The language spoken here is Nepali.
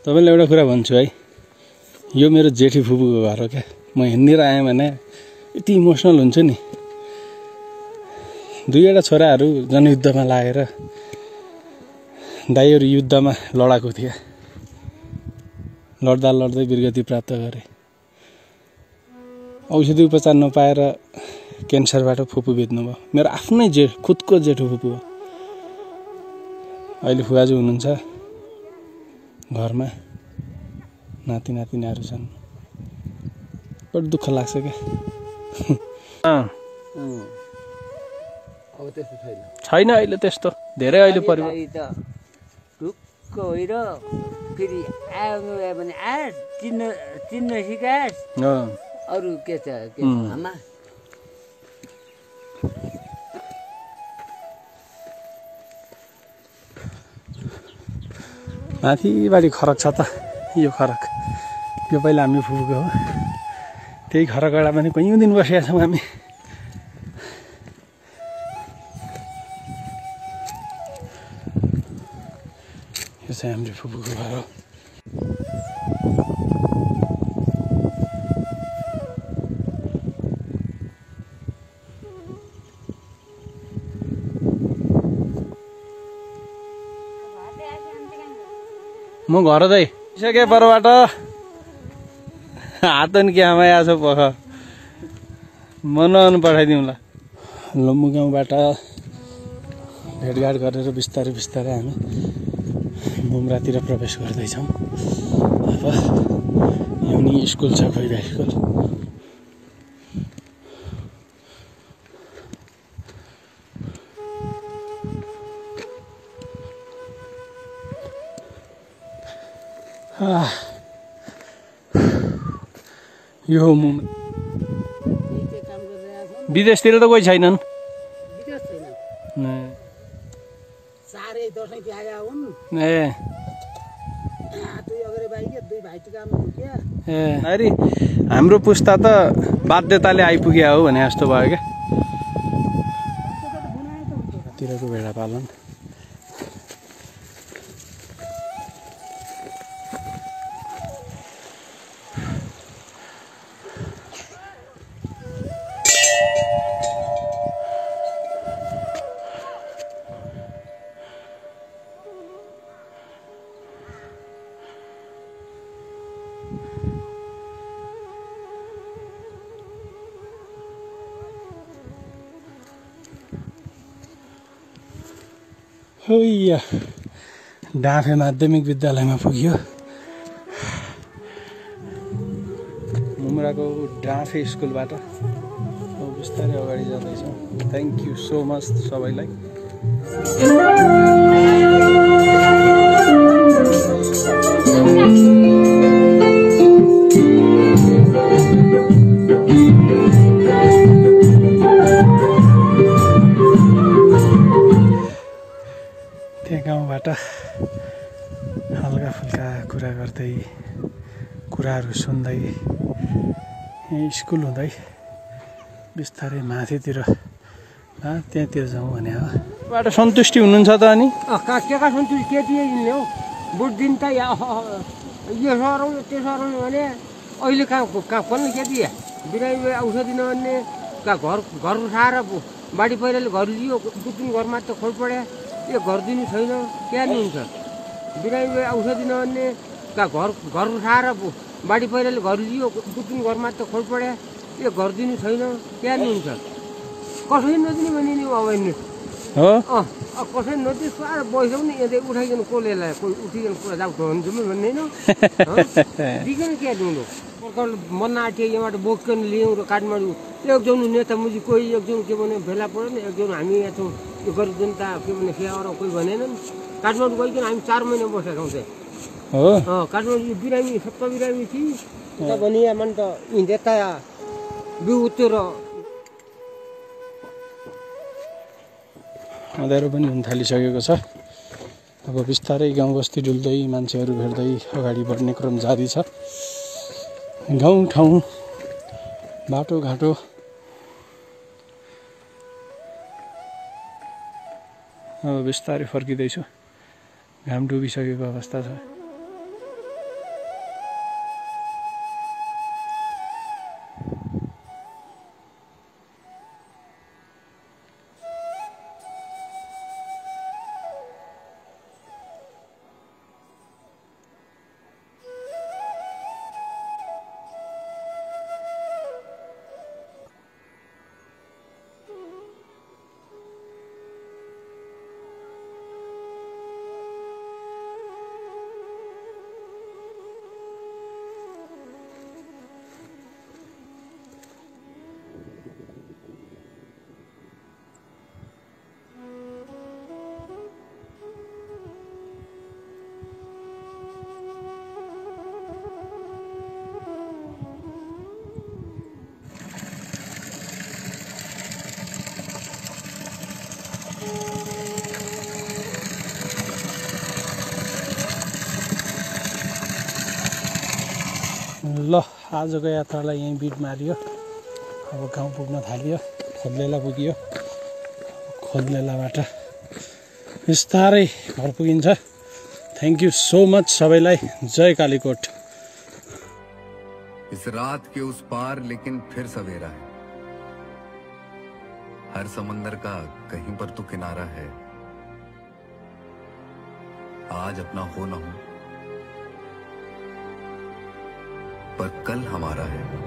तपाईलाई एउटा कुरा भन्छु है, यो मेरो जेठी फुपूको घर हो क्या। म हिँडेर आएँ भने यति इमोसनल हुन्छु नि। दुईवटा छोराहरू जनयुद्धमा लागेर दाइहरू युद्धमा लडाएको थिए, लड्दा लड्दै वीरगति प्राप्त गरे। औषधि उपचार नपाएर क्यान्सरबाट फुपू बित्नुभयो। मेरो आफ्नै खुदको जेठो फुपू हो। अहिले फुवाजु हुनुहुन्छ घरमा, नाति नातिनीहरू छन्। बडो दुःख लाग्छ क्या। अब त्यस्तो छैन अहिले त्यस्तो धेरै अहिले परिवर्तन ढुक्क होइन। फेरि आयो भने आयो चिन्न सिकास अरू के छ आमा। माथिबाटि खरक छ त, यो खरक यो पहिला हामी फुपूको हो। त्यही खरकबाट पनि कैयौँ दिन बसेका छौँ हामी। यो चाहिँ हाम्रो फुपूको घर हो। म घर जाई सके परबाट हातन कि आमा आछ पख मन पठाइदिउँला। लम्बू गाउँबाट भेटघाट गरेर बिस्तारै बिस्तारै हामी मुम्रातिर प्रवेश गर्दैछौँ। अब युनि स्कुल छ, खैरा स्कुल। यो हो मुम्रा। विदेशतिर त कोही छैनन्। अरे हाम्रो पुस्ता त बाध्यताले आइपुग्या हो भने जस्तो भयो क्या। तिरको भेडा पालन हैया डाँफे माध्यमिक विद्यालयमा पुग्यो। मुम्राको डाँफे स्कुलबाट बिस्तारै अगाडि जाँदैछौँ। थ्याङ्क यू सो मच सबैलाई। त्यहाँ गाउँबाट हल्का फुल्का कुरा गर्दै, कुराहरू सुन्दै, यहाँ स्कुल हुँदै बिस्तारै माथितिर त्यहाँतिर जाउँ भने हो। बाट सन्तुष्टि हुनुहुन्छ त? अनि के का सन्तुष्टि के दिने हौ? बुझ्दिन त यो सरौँ त्यो सरौँ भने अहिले कहाँ पनि के दिए? बिरामी औषधि नभन्ने कहाँ घर उठाएर बाढी पहिरोले घर लियो, दुई घरमा त खोल पढ्या। यो घर दिनु छैन, क्या दिनुहुन्छ? बिरामी औषधि नभन्ने कहाँ घर उठाएर बाढी पहिरोले घर लियो, दुई घरमा त खोल पढ्या। यो घर दिनु छैन, क्या दिनुहुन्छ? कसै नदिने भने नि अब हो कसै नदिने साह्रो बस्यो नि यतै उठाइकन कोलेलाई कोही उठिकन पुरा जाऊ भन्छु भन्ने होइन। दिकन क्या दिनु? मन आँट्यो यहाँबाट बोकिकन ल्याउँ र काठमाडौँ। एकजना नेता मुजी कोही एकजना के भने भेला पऱ्यो नि, एकजना हामी यहाँ छौँ यो गरिब जनता के भने सेवा कोही भनेनन्। काठमाडौँ गइकन हामी 4 महिना बसेका छौँ त्यहाँ हो। काठमाडौँ बिरामी सबै बिरामी थिए त भने यहाँ मन त यता बिउ उत्यो र अँध्यारो पनि हुन थालिसकेको छ। अब बिस्तारै गाउँ बस्ती डुल्दै मान्छेहरू भेट्दै अगाडि बढ्ने क्रम जारी छ। गाउँ ठाउँ बाटोघाटो अब बिस्तारै फर्किँदैछु। घाम डुबिसकेको अवस्था छ। ल आजको यात्रालाई यहीँ बिट मारियो। अब गाउँ पुग्न थालियो। खोल्लेला पुगियो। खोल्लेलाबाट बिस्तारै घर पुगिन्छ। थ्याङ्क यू सो मच सबैलाई। जय कालीकोट। इस रात के उस पार लेकिन फिर सवेरा है। हर समंदर का कहीं पर तो किनारा है। आज अपना हो न हो पर कल हमारा है।